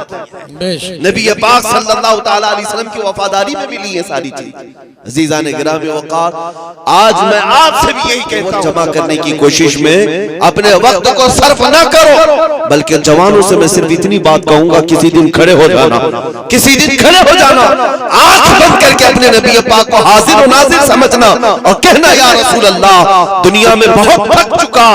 नबी पाक सल्लल्लाहु ताला अलैहि वसल्लम की वफादारी में मिली है सारी चीज। अजीजान गिरामी वक़ार, आज मैं आपसे भी यही कहता हूं, जमा करने की कोशिश में अपने वक्त को सर्फ न करो, बल्कि जवानों से मैं सिर्फ इतनी बात कहूंगा, किसी दिन खड़े हो जाना, किसी दिन खड़े हो जाना, आंख बंद करके अपने नबी पाक को हाजिर और नाजिर समझना और कहना, या रसूल अल्लाह, दुनिया में बहुत थक चुका,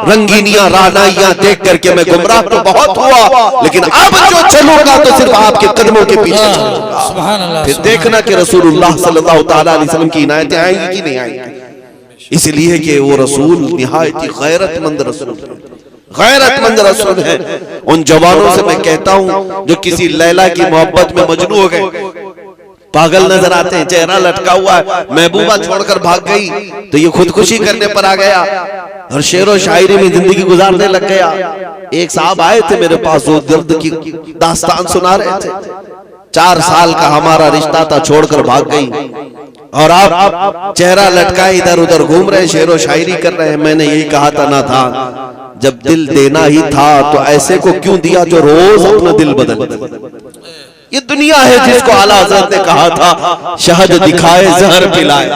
रंगीनियां रानाइयां देख करके मैं गुमराह तो बहुत हुआ, लेकिन अब जो चलूंगा तो सिर्फ आपके कदमों के पीछे चलूंगा। फिर देखना कि रसूलुल्लाह सल्लल्लाहु ताला अलैहि वसल्लम की इनायतें आएंगी कि नहीं आएंगी। इसलिए कि वो रसूल निहायत ही गैरतमंद रसूल है, गैरतमंद रसूल है। उन जवानों से मैं कहता हूं जो किसी लैला की मोहब्बत में मजनू हो गए, पागल नजर आते हैं, चेहरा लटका हुआ है, महबूबा छोड़कर भाग गई तो ये खुदकुशी करने पर आ गया और शेर व शायरी में जिंदगी गुजारने लग गया। एक साहब आए थे मेरे पास, वो दर्द की दास्तान सुना रहे थे। 4 साल का हमारा रिश्ता था, छोड़कर भाग गई और आप चेहरा लटकाए इधर उधर घूम रहे, शेर व शायरी कर रहे हैं। मैंने यही कहा था ना था, जब दिल देना ही था तो ऐसे को क्यों दिया जो रोज अपना दिल बदल। ये दुनिया है जिसको आला हज़रत ने कहा था, शहद दिखाए जहर पिलाए,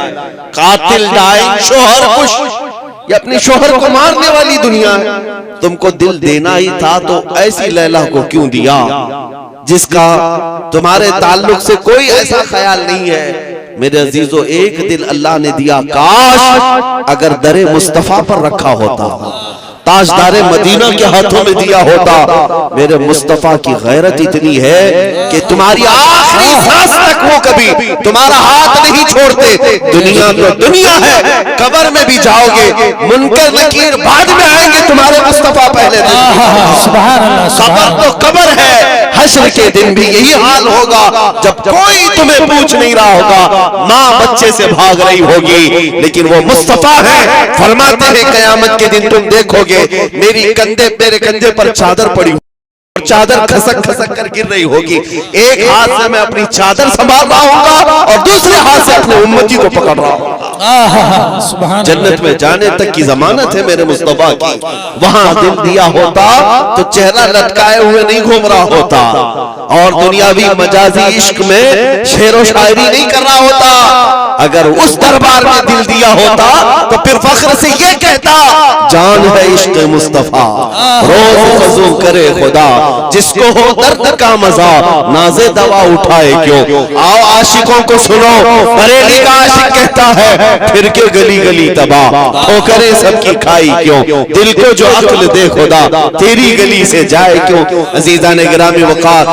कातिल जाए शोहर खुश। ये अपनी शोहर को मारने वाली दुनिया है। तुमको दिल देना ही था तो ऐसी लैला को क्यों दिया जिसका तुम्हारे ताल्लुक से कोई ऐसा ख्याल नहीं है। मेरे अजीजों, एक दिल अल्लाह ने दिया, काश अगर दरे मुस्तफा पर रखा होता, ताजदारे मदीना के हाथों में दिया होता। मेरे मुस्तफा की गैरत इतनी है कि तुम्हारी आखिरी सांस तक वो कभी तुम्हारा हाथ नहीं छोड़ते। दुनिया तो दुनिया है, कब्र में भी जाओगे, मुनकर नकीर बाद में आएंगे, तुम्हारे मुस्तफा पहले। कब्र तो कब्र है, हश्र के दिन भी यही हाल होगा, जब कोई तुम्हें पूछ नहीं रहा होगा, माँ बच्चे से भाग रही होगी, लेकिन वो मुस्तफा है। फरमाते हैं कयामत के दिन तुम देखोगे मेरे कंधे पर चादर पड़ी और चादर खसक खसक कर गिर रही होगी। एक हाथ से मैं अपनी चादर संभाल रहा हूँ और दूसरे हाथ से अपने उम्मती को पकड़ रहा हूँ। जन्नत में जाने तक की जमानत है मेरे मुस्तफा की। वहां दिल दिया होता तो चेहरा लटकाए हुए नहीं घूम रहा होता और दुनियावी मजाजी इश्क में शेर व शायरी नहीं कर रहा होता। अगर उस दरबार में दिल दिया होता तो फिर फख्र से ये कहता, जान है इश्क मुस्तफा, रोज वज़ू करे खुदा, जिसको हो दर्द का मजा नाज़े दवा उठाए क्यों। आओ आशिकों को सुनो, बरेली का आशिक कहता है फिर के गली गली तबाह, ठोकरें सबकी खाई क्यों, दिल को जो अक्ल दे खुदा तेरी गली से जाए क्यों। अजीज़ान गिरामी वक़ार,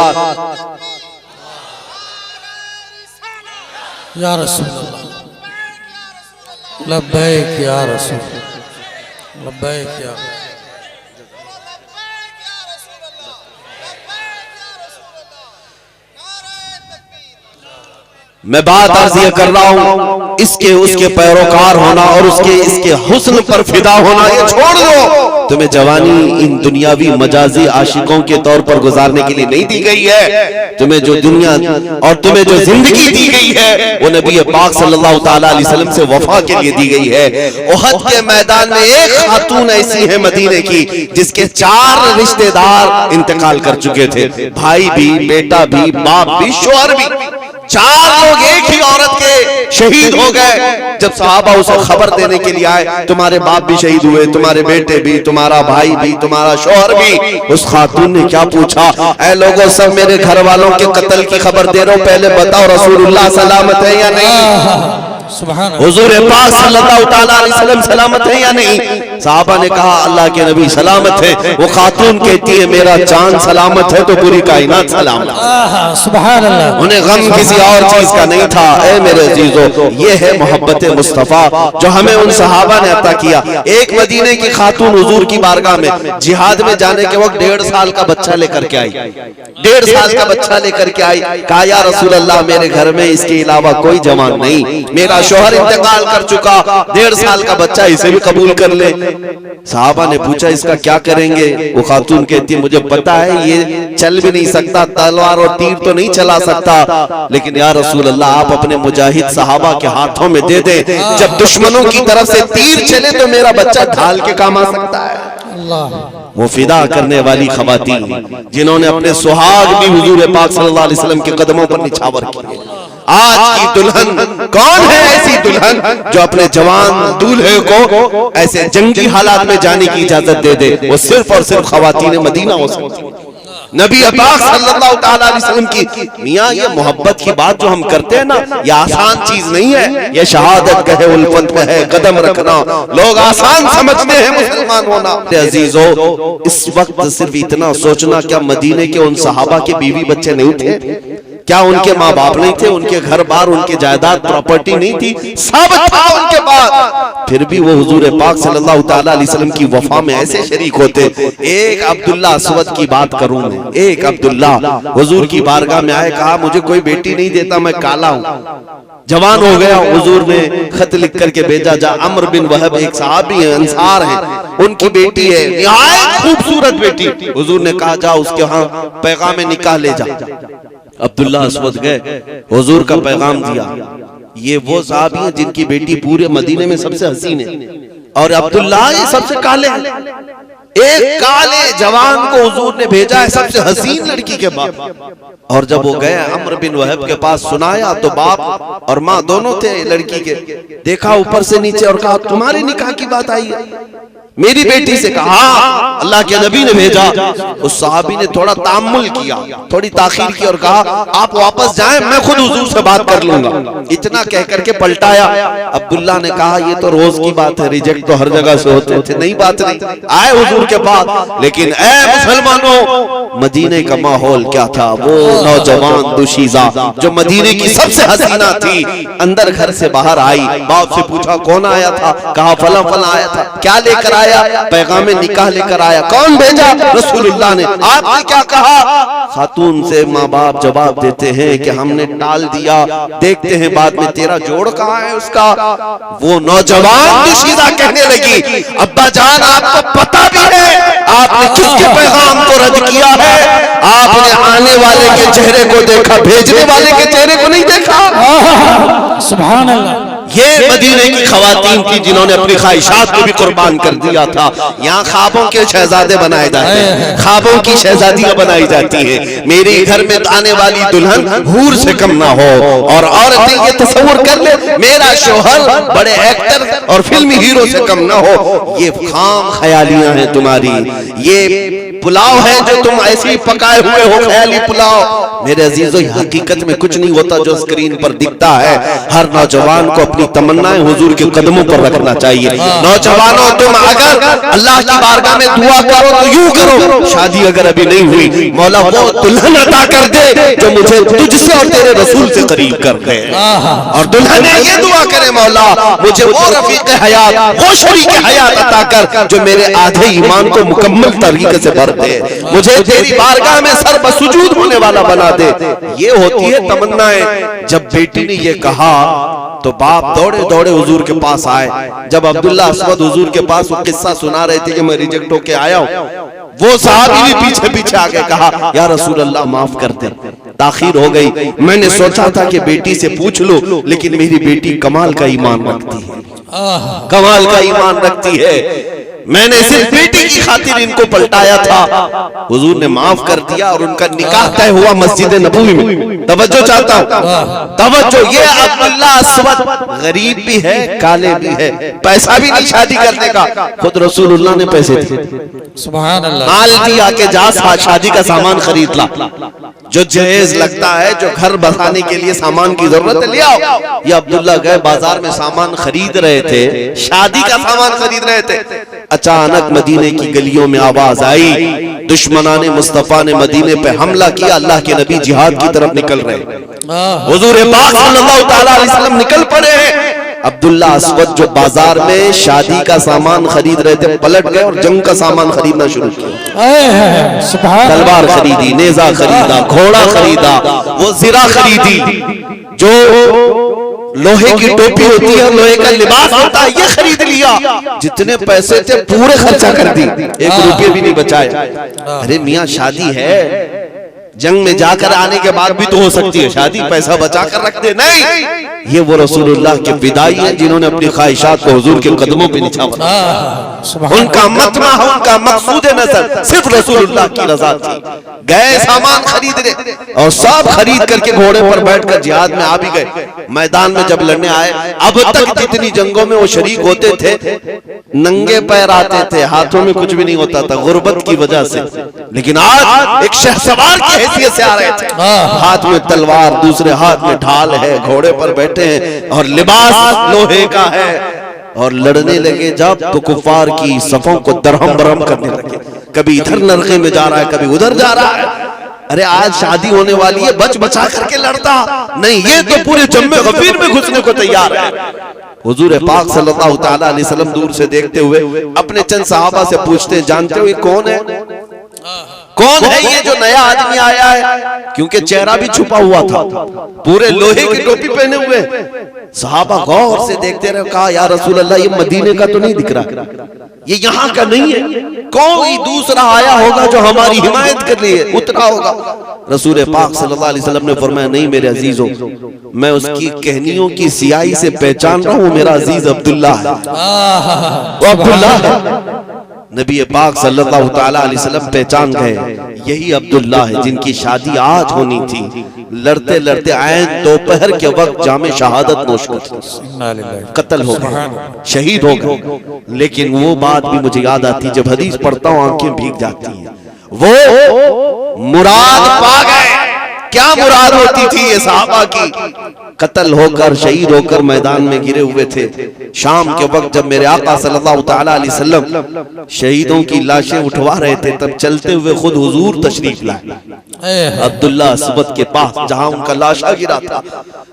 या रसूल अल्लाह, लब्बैक या रसूल, लब्बैक या मैं बात अर्ज़ ये कर रहा हूं, इसके उसके पैरोकार होना और उसके इसके हुस्न पर फिदा होना ये छोड़ दो। तुम्हें जवानी इन दुनियावी मजाजी आशिकों के तौर पर गुजारने के लिए नहीं दी गई है। तुम्हें जो दुनिया और तुम्हें जो जिंदगी दी गई है वो नबी पाक सल्लल्लाहु ताला अलैहि वसल्लम से वफा के लिए दी गई है। उहद के मैदान में एक खातून ऐसी है मदीने की जिसके 4 रिश्तेदार इंतकाल कर चुके थे, भाई भी, बेटा भी, बाप भी, शौहर भी। 4 लोग एक ही औरत के शहीद हो गए। जब सहाबा उसे खबर देने के लिए आए, तुम्हारे बाप भी शहीद हुए, तुम्हारे बेटे भी, तुम्हारा भाई भी, तुम्हारा शौहर भी। उस खातून ने क्या पूछा, ऐ लोगों, सब मेरे घर वालों के कत्ल की खबर दे रहे हो, पहले बताओ रसूलुल्लाह सलामत है या नहीं, हुजूर पाक सल्लल्लाहु ताला अलैहि वसल्लम सलामत है या नहीं। साहबा ने कहा अल्लाह के नबी सलामत है। वो खातून कहती है मेरा चांद सलामत है तो पूरी कायनात सलामत है। सुभान अल्लाह। उन्हें गम किसी और चीज का नहीं था। ऐ मेरे अजीजों, ये है मोहब्बत मुस्तफा जो हमें उन सहाबा ने अता किया। एक मदीने की खातून हुजूर की बारगाह में जिहाद में जाने के वक्त 1.5 साल का बच्चा लेकर के आई, 1.5 साल का बच्चा लेकर के आई। कहा या रसूल अल्लाह, मेरे घर में इसके अलावा कोई जवान नहीं, मेरा शौहर इंतकाल कर चुका, 1.5 साल का बच्चा, इसे भी कबूल कर ले। साहबा ने पूछा इसका क्या करेंगे। वो खातून कहती मुझे पता है ये चल भी नहीं सकता, तलवार और तीर तो नहीं चला सकता, लेकिन या रसूल अल्लाह आप अपने मुजाहिद सहाबा के हाथों में दे दे, जब दुश्मनों की तरफ से तीर चले तो मेरा बच्चा ढाल के काम आ सकता है। अल्लाह। वो फिदा करने वाली खवातीन जिन्होंने अपने सुहाग भी हुजूर पाक सल्लल्लाहु अलैहि वसल्लम के कदमों पर निछावर किए। आज की दुल्हन कौन है ऐसी दुल्हन जो अपने जवान दूल्हे को ऐसे जंगी हालात में जाने की इजाजत दे दे? वो सिर्फ और सिर्फ खवातीन मदीना हो सकती है। नबी पाक सल्लल्लाहु ताला अलैहि वसल्लम की मियां ये मोहब्बत की बात जो हम करते हैं ना, ये आसान चीज नहीं है। ये शहादत कहे, उल्फत कहे, कदम रखना लोग आसान समझते हैं मुसलमान होना। अजीजों, इस वक्त सिर्फ इतना सोचना, क्या मदीने के उन सहाबा के बीवी बच्चे नहीं थे? क्या उनके माँ बाप नहीं थे? उनके घर बार, उनके जायदाद प्रॉपर्टी नहीं थी? सब था उनके पास, फिर भी वो हुजूर पाक सल्लल्लाहु ताला अलैहि वसल्लम की वफा में ऐसे शरीक होते। एक अब्दुल्ला अस्वद की बात करूं मैं, एक अब्दुल्ला हुजूर की बारगाह में आए, कहा मुझे कोई बेटी नहीं देता, मैं काला हूं। जवान हो गया, हुजूर ने खत लिख करके भेजा, जा अम्र बिन वहब एक सहाबी है, अंसार है, उनकी बेटी है, निहायत खूबसूरत बेटी। हुजूर ने कहा जा उसके यहाँ पैगाम निकाह ले जा। अब्दुल्ला अस्वद गए, हुजूर का पैगाम दिया। ये वो साहब हैं जिनकी बेटी पूरे मदीने में सबसे हसीन है, और अब्दुल्ला ये सबसे काले हैं। एक काले जवान को हुजूर ने भेजा है सबसे हसीन लड़की के बाप। और जब वो गए अम्र बिन वहब के पास, सुनाया तो बाप और माँ दोनों थे लड़की के। देखा ऊपर से नीचे और कहा तुम्हारे निकाह की बात आई है? मेरी बेटी से कहा अल्लाह के नबी ने भेजा। उस सहाबी ने थोड़ा तामुल किया, थोड़ी ताखीर की और कहा आप वापस जाएं, मैं खुद हुजूर से बात कर लूंगा। इतना कह करके पलटाया। अब्दुल्ला ने कहा ये तो रोज की बात है, रिजेक्ट तो हर जगह से होते थे, नहीं बात नहीं। आए हुजूर के पास, लेकिन ऐ मुसलमानों, मदीने का माहौल क्या था? वो नौजवान दुशीजा जो मदीने की सबसे हसीना थी, अंदर घर से बाहर आई। बाप से पूछा कौन आया था? कहा फला फला आया था। क्या लेकर आया? पैगाम निकाह लेकर आया। कौन भेजा? रसूलुल्लाह ने। आपने क्या कहा? खातून से माँ बाप जवाब देते हैं कि हमने टाल दिया, देखते हैं बाद में। तेरा जोड़ कहाँ है उसका? वो नौजवान दुशीदा कहने लगी अब्बा जान आपको पता भी है आपने किसके पैगाम को रद्द किया है? आपने आने वाले के चेहरे को देखा, भेजने वाले के चेहरे को नहीं देखा। सुभान अल्लाह। ये मदीने की खवातीन थी जिन्होंने अपनी ख्वाहिशात को भी कुर्बान कर दिया था। यहाँ ख्वाबों के शहजादे बनाए जाते हैं, ख्वाबों की शहजादियां बनाई जाती हैं। मेरे घर में आने वाली दुल्हन हूर से कम ना हो। और औरतें ये तस्वुर कर ले मेरा शोहर बड़े एक्टर और फिल्मी हीरो से कम ना हो। ये खाम ख्यालियां हैं तुम्हारी, ये पुलाव है जो तुम ऐसे ही पकाए हुए हो, ख्याली पुलाव। मेरे अजीजों, हकीकत में कुछ नहीं होता जो स्क्रीन पर दिखता है। हर नौजवान को अपनी तमन्नाएं हुजूर के कदमों पर रखना चाहिए। नौजवानों, तुम अगर अल्लाह की बारगाह में दुआ करो तो यूं करो, शादी अगर अभी नहीं हुई, मौला वो दुल्हन अता कर दे जो मुझे तुझसे और तेरे रसूल से करीब कर दे। और दुल्हन ये दुआ करे मौला मुझे वो रफीक हयात, वो शरीक हयात अता कर जो मेरे आधे ईमान को मुकम्मल तरीके से भर दे, मुझे तेरी बारगाह में सर बसुजूद होने वाला बना दे। ये होती है तमन्नाएं। जब बेटी ने ये कहा तो बाप दौड़े दौड़े हुजूर के पास आए। जब अब्दुल्ला अस्वद हुजूर के पास वो किस्सा सुना रहे थे कि मैं रिजेक्ट होके आया हूं, वो साहबी भी पीछे पीछे आगे कहा या रसूल अल्लाह माफ कर दे, ताखीर हो गई। मैंने सोचा था कि बेटी से पूछ लो, लेकिन मेरी बेटी कमाल का ईमान रखती है, कमाल का ईमान रखती है। मैंने सिर्फ बेटी की खातिर इनको पलटाया था। हुजूर ने माफ कर दिया और उनका निकाह तय हुआ मस्जिद नबवी में। तवज्जो चाहता हूँ, तवज्जो। ये अब्दुल्ला अस्वद गरीब भी है, काले भी है, पैसा भी नहीं शादी करने का, खुद रसूलुल्लाह ने पैसे दिए, सुभान अल्लाह, माल दिया के जा शादी का सामान खरीद ला, जो जहेज लगता है, जो घर बसाने के लिए सामान की जरूरत है, ले आओ। ये अब्दुल्ला गए बाजार में सामान खरीद रहे थे, शादी का सामान खरीद रहे थे। अचानक मदीने की गलियों में आवाज आई, दुश्मनाने मुस्तफा ने मदीने पे हमला किया, अल्लाह के नबी जिहाद की तरफ निकल रहे। हुजूर पाक सल्लल्लाहु ताला अलैहि वसल्लम निकल पड़े हैं। अब्दुल्ला अस्वद जो बाजार में शादी का सामान खरीद रहे थे, पलट गए और जंग का सामान खरीदना शुरू किया। तलवार खरीदी, नेजा खरीदा, घोड़ा खरीदा, वो ज़िरा खरीदी, जो लोहे की टोपी होती है, लोहे का लिबास होता है, ये खरीद लिया। जितने पैसे थे पूरे खर्चा कर दी, 1 रुपये भी नहीं बचाया। अरे मियाँ शादी है, जंग में जाकर आने के बाद भी तो हो सकती है शादी, पैसा बचा कर रखते नहीं। ये वो रसूलुल्लाह के फिदाई हैं जिन्होंने अपनी ख्वाहिशात को हुजूर के कदमों पे निछावर, उनका मतमा, उनका मकसूद नजर सिर्फ रसूलुल्लाह की रजा थी। गए सामान खरीदने और सब खरीद करके घोड़े पर बैठकर जिहाद में आ भी गए। मैदान में जब लड़ने आए, अब तक जितनी जंगों में वो शरीक होते थे नंगे पैर आते थे, हाथों में कुछ भी नहीं होता था गुर्बत की वजह से, लेकिन आज एक शहसवार की हैसियत से आ रहे थे, हाथ में तलवार, दूसरे हाथ में ढाल है, घोड़े पर बैठे हैं और लिबास लोहे का है, और लड़ने लगे जब तो कुफार की सफों को दरहम बरहम करने लगे। कभी इधर नरके में जा रहा है, कभी उधर जा रहा है। अरे आज शादी होने वाली है, बच बचा करके लड़ता नहीं, ये तो पूरे जम्मे गफीर में घुसने को तैयार है। हुजूर पाक सल्लल्लाहु तआला अलैहि वसल्लम दूर से देखते हुए अपने चंद सहाबा से पूछते, जानते हो ये कौन है? कौन है ये जो नया आदमी आया है? क्योंकि चेहरा भी छुपा हुआ था, पूरे लोहे की टोपी पहने हुए। सहाबा गौर से देखते रहे, कहा या रसूल अल्लाह ये मदीने का तो नहीं दिख रहा, ये यहाँ का नहीं है, कोई दूसरा आया होगा जो हमारी हिमायत कर लिए उतना होगा। रसूल पाक सल्लल्लाहु अलैहि वसल्लम ने फरमाया, नहीं मेरे अजीजों, मैं उसकी कहनियों की सियाही से पहचान रहा हूँ, मेरा अजीज अब्दुल्ला है, वो अब्दुल्ला है। नबी पाक सल्लल्लाहु ताला अलैहि वसल्लम पहचान गए, यही अब्दुल्ला है जिनकी शादी आज होनी थी। लड़ते लड़ते आए दोपहर के वक्त जामे शहादत नोश कर कत्ल हो गए, शहीद हो गए। लेकिन वो बात भी मुझे याद आती, जब हदीस पढ़ता हूँ आंखें भीग जाती हैं। वो मुराद पा गए। क्या मुराद होती थी ये सहाबा की? कत्ल होकर शहीद होकर मैदान में गिरे हुए थे। शाम के वक्त जब मेरे आका सल्लल्लाहु ताला अलैहि वसल्लम शहीदों की लाशें उठवा रहे थे, तब चलते हुए खुद हुजूर तशरीफ लाए अब्दुल्ला अस्वद के पास, जहां उनका लाशा गिरा था।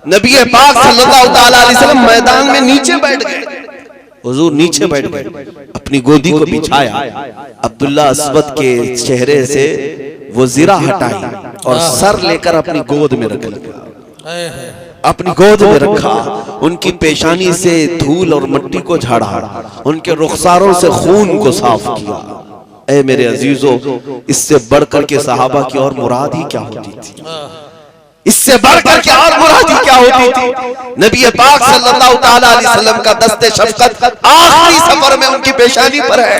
नबी पाक सल्लल्लाहु ताला अलैहि वसल्लम मैदान में नीचे बैठ गए। हुजूर नीचे बैठ गए, अपनी गोदी को बिछाया, अब्दुल्ला अस्वद के चेहरे से वो जीरा हटाई और सर लेकर अपनी गोद में रख लिया, अपनी गोद में रखा। उनकी पेशानी से धूल और मिट्टी को झाड़ा, उनके रुखसारों से खून को साफ किया। ऐ मेरे अजीजों, इससे बढ़कर के सहाबा की और मुराद ही क्या होती थी? इससे बढ़कर के और मुराद ही क्या होती थी? नबी पाक सल्लल्लाहु ताला अलैहि वसल्लम का दस्ते शफ़क़त आखिरी सफर में उनकी पेशानी पर है।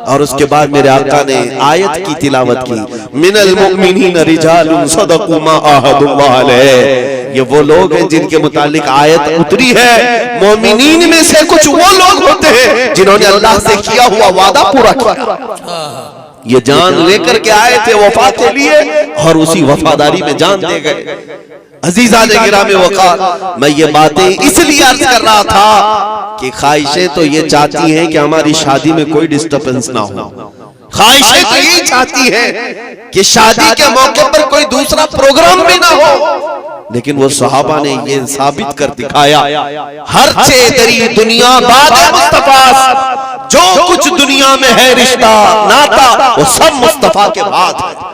और उसके बाद मेरे आका ने आयत की तिलावत की, मिनल मुमिनीन रिजालुन सदक़ू मा आहदुल्लाह अलैह। ये वो लोग हैं जिनके मुतालिक आयत उतरी है। मोमिनीन में से कुछ वो लोग होते हैं जिन्होंने अल्लाह से किया हुआ वादा पूरा किया। ये जान लेकर के आए थे वफा के लिए और उसी वफादारी में जान दे गए। अजीज़ान गिरामे वक़ार, मैं ये बातें इसलिए अर्ज कर रहा था कि ख्वाहिशें तो ये चाहती हैं कि हमारी शादी में कोई डिस्टर्बेंस ना हो। ख्वाहिशें तो ये चाहती हैं कि शादी के मौके पर कोई दूसरा प्रोग्राम भी ना हो। लेकिन वो सहाबा ने ये साबित कर दिखाया, हर चीज़ दुनिया बाद मुस्तफा, जो कुछ दुनिया में है रिश्ता नाता, वो सब मुस्तफा के बाद है।